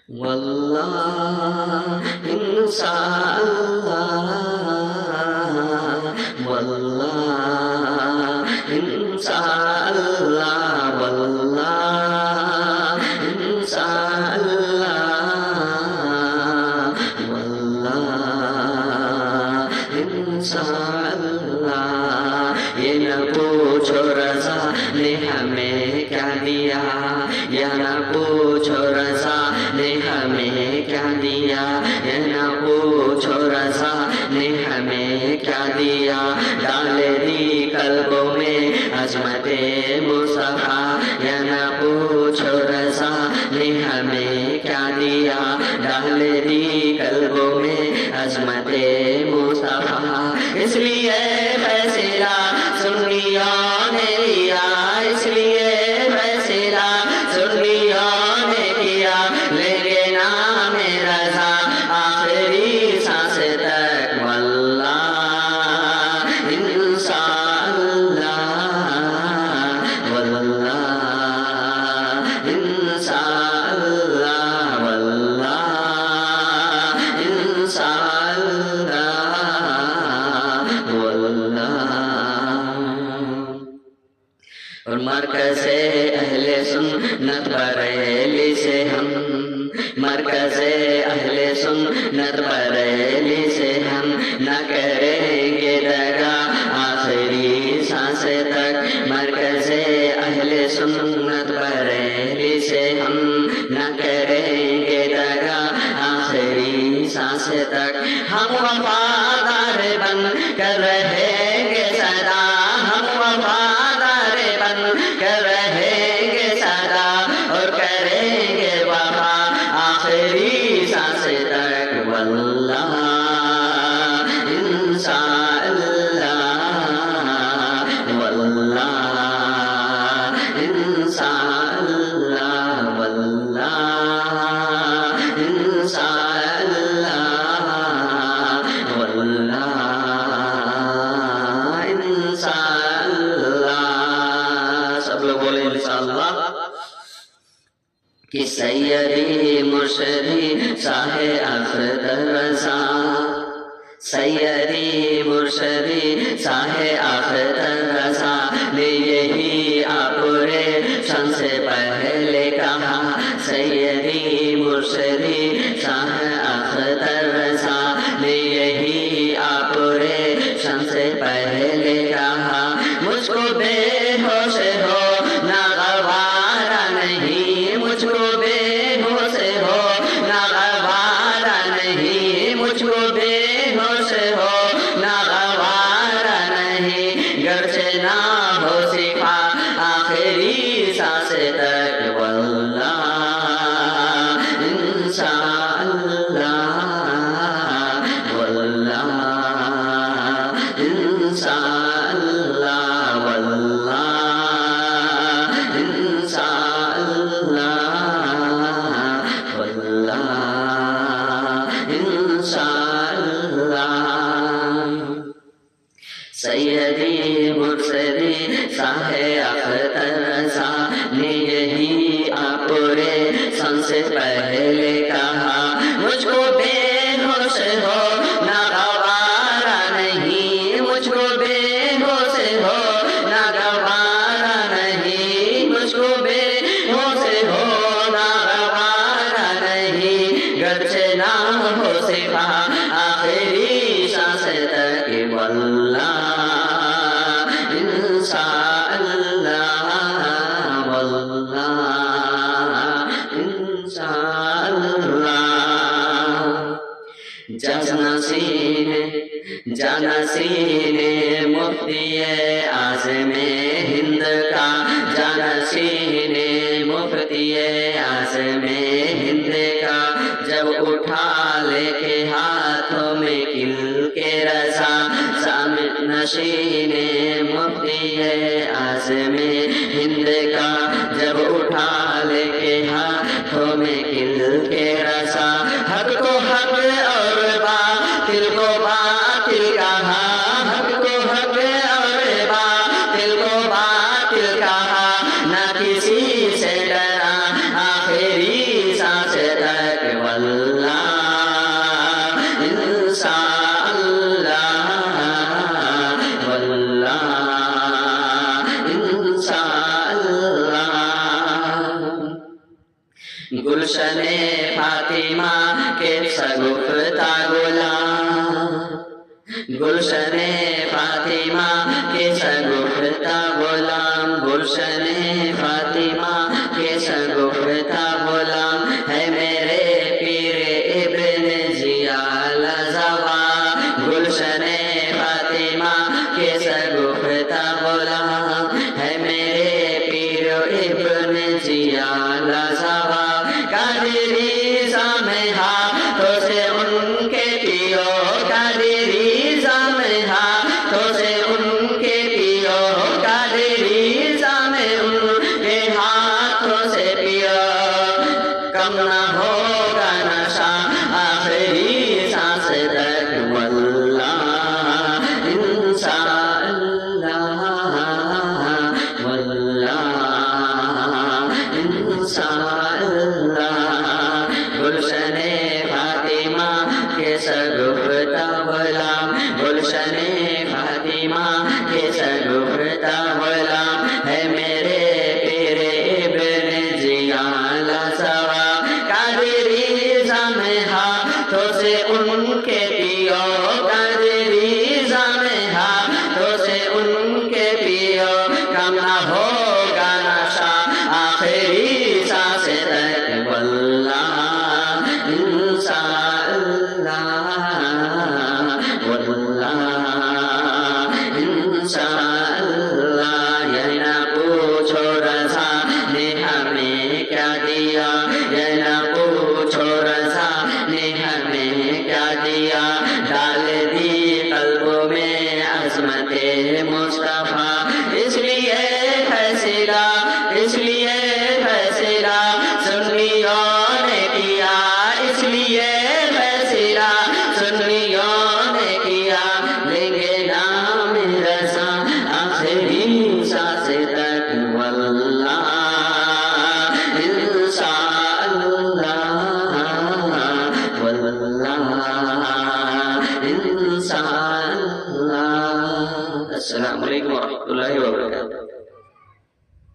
والله إن شاء الله والله إن شاء الله والله إن شاء الله والله إن شاء الله یہ نہ پوچھو رضا نے ہمیں کیا دیا یہ نہ پوچھو رضا نے ہمیں کیا دیا یہ نہ پوچھو رضا نے ہمیں کیا دیا ڈال دی قلبوں میں عظمت مصطفیٰ یہ نہ پوچھو رضا نے ہمیں کیا دیا ڈال دی قلبوں میں عظمت مصطفیٰ اس لیے فیصلہ سنیوں نے لیا اس لیے فیصلہ سنیوں نے کیا لیں گے نام رضا آخری سانس تک واللہ انشاء اللہ واللہ انشاء اللہ واللہ انشاء اللہ واللہ اور مرکز اہل سنت بریلی سے ہم مرکز اہل سنت بریلی سے ہم نہ کریں گے دگا آخری سانس تک مرکز اہل سنت بریلی سے ہم نہ کریں گے دگا آخری سانس تک ہم وفادار بن کر رہیں گے سدا ہم وفادار بن کر رہیں گے سدا اور کریں گے وفا آخری سانس تک واللہ انشاء اللہ واللہ انشاء اللہ واللہ انشاء اللہ واللہ انشاء اللہ سب لوگ بولیں انشاءاللہ کہ سیدی مرشدی شاہ اختر رضا سیدی مرشدی شاہ اختر رضا نے یہی آپریشن سے پہلے کہا سیدی مرشدی شاہ اختر رضا نے یہی آپریشن سے پہلے کہا مجھ کو بے ہوش ہو نہ گوارا نہیں مجھ کو بے ہوش ہو نہ گوارا نہیں مجھ کو بے ہوش ہو نہ گوارا نہیں گرچہ نہ ہو صفا آخری سانس تک واللہ انشاء اللہ واللہ انشاء اللہ واللہ انشاء اللہ واللہ انشاء اللہ سیدی مرشدی شاہ اختر رضا نے یہی آپریشن سے پہلے کہا مجھ کو بے ہوش ہو نہ گوارا نہیں مجھ کو بے ہوش ہو نہ گوارا نہیں مجھ کو بے ہوش ہو نہ گوارا نہیں گرچہ نہ ہو صفا آخری سانس تک واللہ انشاء اللہ واللہ انشاء اللہ جانشین مفتی اعظم ہند کا جانشین مفتی اعظم ہند کا جب اٹھا لے کے ہاتھوں میں کل کے رضا نشین مفتی اعظم ہند کا جب اٹھا لے کے ہاتھوں میں کل کے رضا حق کو حق اور باطل کو باطل کہا حق کو حق اور باطل کو باطل کہا نہ کسی سے ڈرا آخری سانس تک گلشن فاطمہ کے شگفتہ غلام، گلشن فاطمہ کے شگفتہ غلام، گلشن فاطمہ کے شگفتہ غلام ہے میرے پیر ابن زیال زوا، گلشن فاطمہ کے شگفتہ غلام ہے میرے پیر ابن زیال زوا، قادری زام ہاتھوں سے ان کے پیو، قادری زام ہاتھوں سے ان کے پیو، قادری زام ان کے ہاتھوں سے پیو، کم نہ ہوگا نشہ آخری سانس تک واللہ انشاءاللہ، واللہ انشاءاللہ، گلشن فاطمہ کے شگفتہ غلام، گلشن فاطمہ کے شگفتہ غلام ہے میرے پیر ابن زیال زوا، قادری زام ہاتھوں سے ان کے پیو، قادری زام ہاتھوں سے ان کے پیو، کم نہ ہوگا نشہ آخری سانس تک واللہ انشاءاللہ، واللہ انشاءاللہ، یہ نہ پوچھو رضا نے ہمیں کیا دیا، یہ نہ پوچھو رضا نے ہمیں کیا دیا، ڈال دی قلبوں میں عظمت مصطفیٰ، اس لیے فیصلہ، اس لیے فیصلہ سنیوں نے کیا، اس لیے فیصلہ سنیوں نے کیا، لیں گے نام رضا آخری سانس تک واللہ انشاءاللہ، واللہ انشاءاللہ۔ السلام علیکم ورحمۃ اللہ وبرکاتہ۔